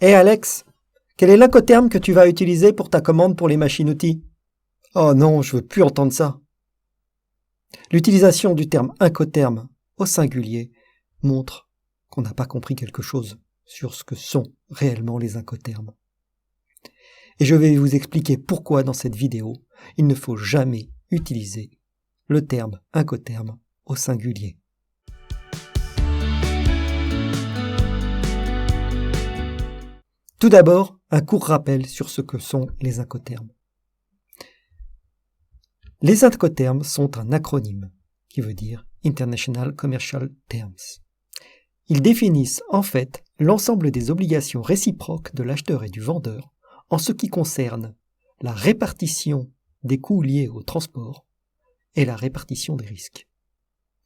Hé Alex, quel est l'incoterme que tu vas utiliser pour ta commande pour les machines-outils? Oh non, je veux plus entendre ça. L'utilisation du terme incoterme au singulier montre qu'on n'a pas compris quelque chose sur ce que sont réellement les incotermes. Et je vais vous expliquer pourquoi dans cette vidéo, il ne faut jamais utiliser le terme incoterme au singulier. Tout d'abord, un court rappel sur ce que sont les incotermes. Les incotermes sont un acronyme qui veut dire International Commercial Terms. Ils définissent en fait l'ensemble des obligations réciproques de l'acheteur et du vendeur en ce qui concerne la répartition des coûts liés au transport et la répartition des risques.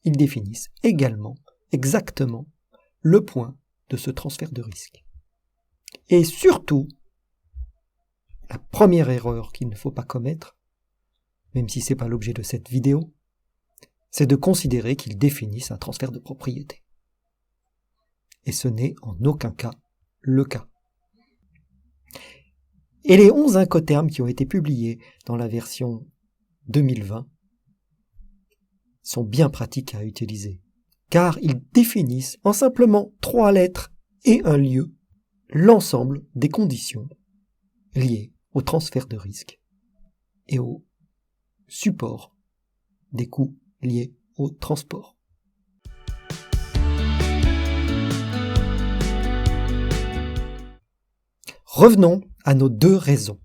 Ils définissent également exactement le point de ce transfert de risque. Et surtout, la première erreur qu'il ne faut pas commettre, même si ce n'est pas l'objet de cette vidéo, c'est de considérer qu'ils définissent un transfert de propriété. Et ce n'est en aucun cas le cas. Et les 11 incotermes qui ont été publiés dans la version 2020 sont bien pratiques à utiliser, car ils définissent en simplement 3 lettres et un lieu l'ensemble des conditions liées au transfert de risque et au support des coûts liés au transport. Revenons à nos 2 raisons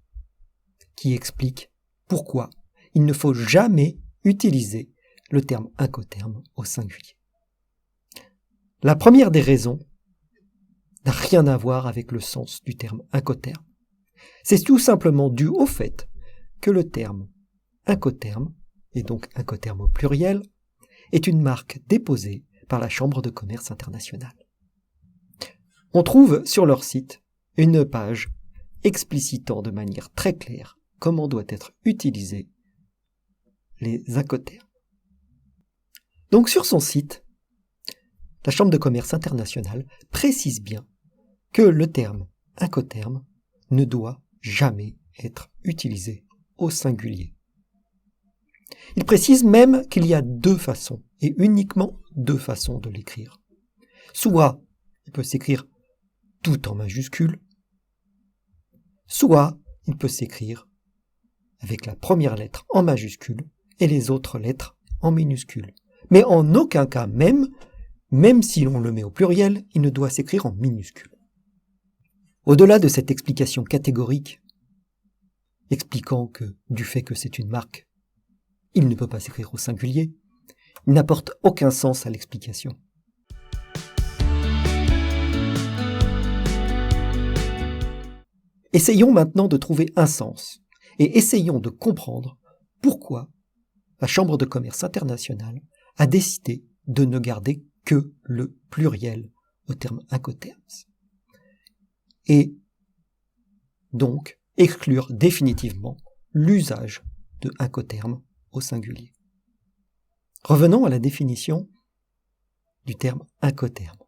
qui expliquent pourquoi il ne faut jamais utiliser le terme incoterme au singulier. La première des raisons n'a rien à voir avec le sens du terme incoterme. C'est tout simplement dû au fait que le terme incoterme, et donc incoterme au pluriel, est une marque déposée par la Chambre de commerce internationale. On trouve sur leur site une page explicitant de manière très claire comment doit être utilisé les incotermes. Donc sur son site, la Chambre de commerce internationale précise bien que le terme incoterme ne doit jamais être utilisé au singulier. Il précise même qu'il y a 2 façons, et uniquement 2 façons de l'écrire. Soit il peut s'écrire tout en majuscule, soit il peut s'écrire avec la première lettre en majuscule et les autres lettres en minuscule. Mais en aucun cas même si l'on le met au pluriel, il ne doit s'écrire en minuscule. Au-delà de cette explication catégorique, expliquant que du fait que c'est une marque, il ne peut pas s'écrire au singulier, il n'apporte aucun sens à l'explication. Essayons maintenant de trouver un sens et essayons de comprendre pourquoi la Chambre de commerce internationale a décidé de ne garder que le pluriel au terme incoterms et donc exclure définitivement l'usage de incoterme au singulier. Revenons à la définition du terme incoterme.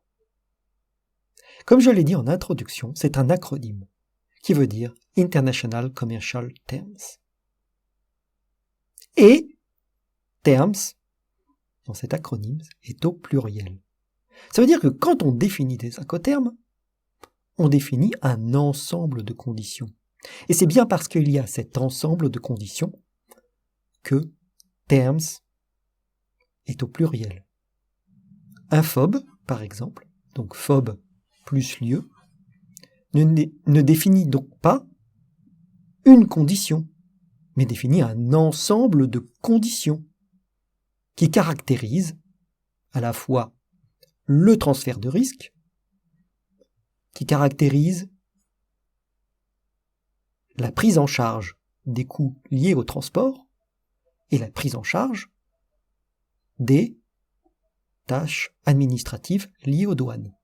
Comme je l'ai dit en introduction, c'est un acronyme qui veut dire International Commercial Terms. Et terms, dans cet acronyme, est au pluriel. Ça veut dire que quand on définit des incotermes, on définit un ensemble de conditions. Et c'est bien parce qu'il y a cet ensemble de conditions que terms est au pluriel. Un FOB, par exemple, donc FOB plus lieu, ne définit donc pas une condition, mais définit un ensemble de conditions qui caractérisent à la fois le transfert de risque, qui caractérise la prise en charge des coûts liés au transport et la prise en charge des tâches administratives liées aux douanes.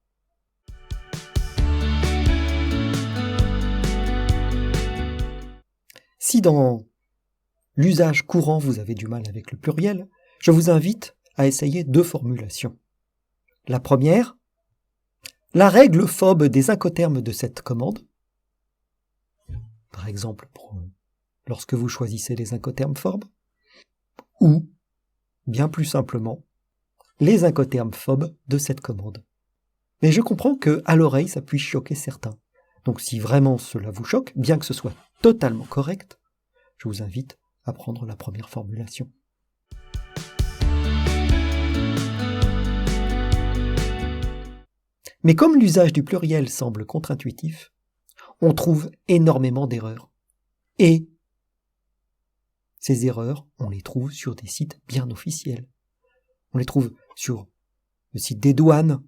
Si dans l'usage courant vous avez du mal avec le pluriel, je vous invite à essayer 2 formulations. La première, la règle phobe des incoterms de cette commande, par exemple lorsque vous choisissez les incoterms phobes, ou, bien plus simplement, les incoterms phobes de cette commande. Mais je comprends que, à l'oreille, ça puisse choquer certains. Donc si vraiment cela vous choque, bien que ce soit totalement correct, je vous invite à prendre la première formulation. Mais comme l'usage du pluriel semble contre-intuitif, on trouve énormément d'erreurs. Et ces erreurs, on les trouve sur des sites bien officiels. On les trouve sur le site des douanes,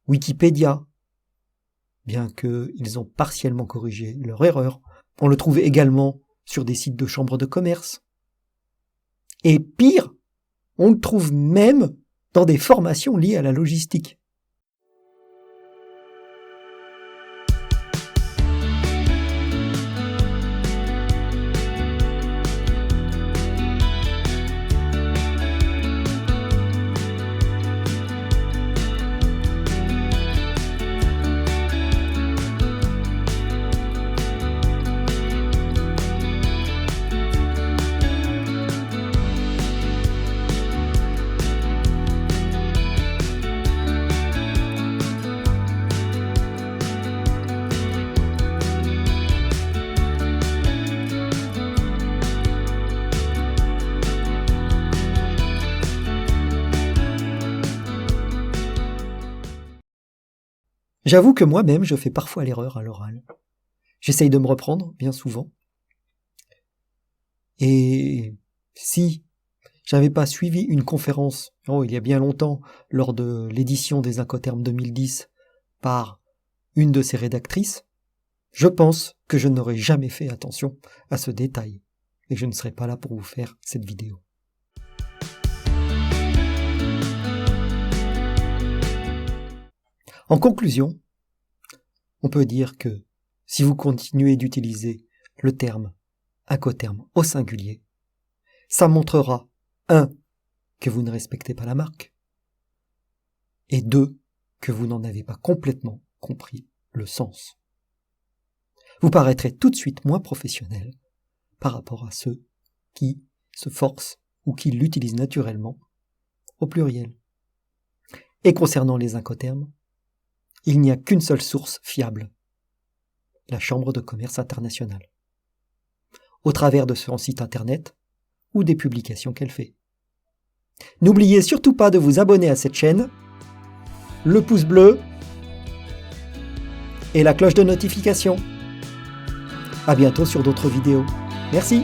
Wikipédia, bien qu'ils ont partiellement corrigé leur erreur. On le trouve également sur des sites de chambres de commerce. Et pire, on le trouve même dans des formations liées à la logistique. J'avoue que moi-même, je fais parfois l'erreur à l'oral. J'essaye de me reprendre, bien souvent. Et si j'avais pas suivi une conférence, il y a bien longtemps, lors de l'édition des Incoterms 2010, par une de ses rédactrices, je pense que je n'aurais jamais fait attention à ce détail, et je ne serais pas là pour vous faire cette vidéo. En conclusion, on peut dire que si vous continuez d'utiliser le terme incoterm au singulier, ça montrera 1. Que vous ne respectez pas la marque, et 2. Que vous n'en avez pas complètement compris le sens. Vous paraîtrez tout de suite moins professionnel par rapport à ceux qui se forcent ou qui l'utilisent naturellement au pluriel. Et concernant les incoterms, il n'y a qu'une seule source fiable, la Chambre de commerce internationale, au travers de son site internet ou des publications qu'elle fait. N'oubliez surtout pas de vous abonner à cette chaîne, le pouce bleu et la cloche de notification. À bientôt sur d'autres vidéos. Merci.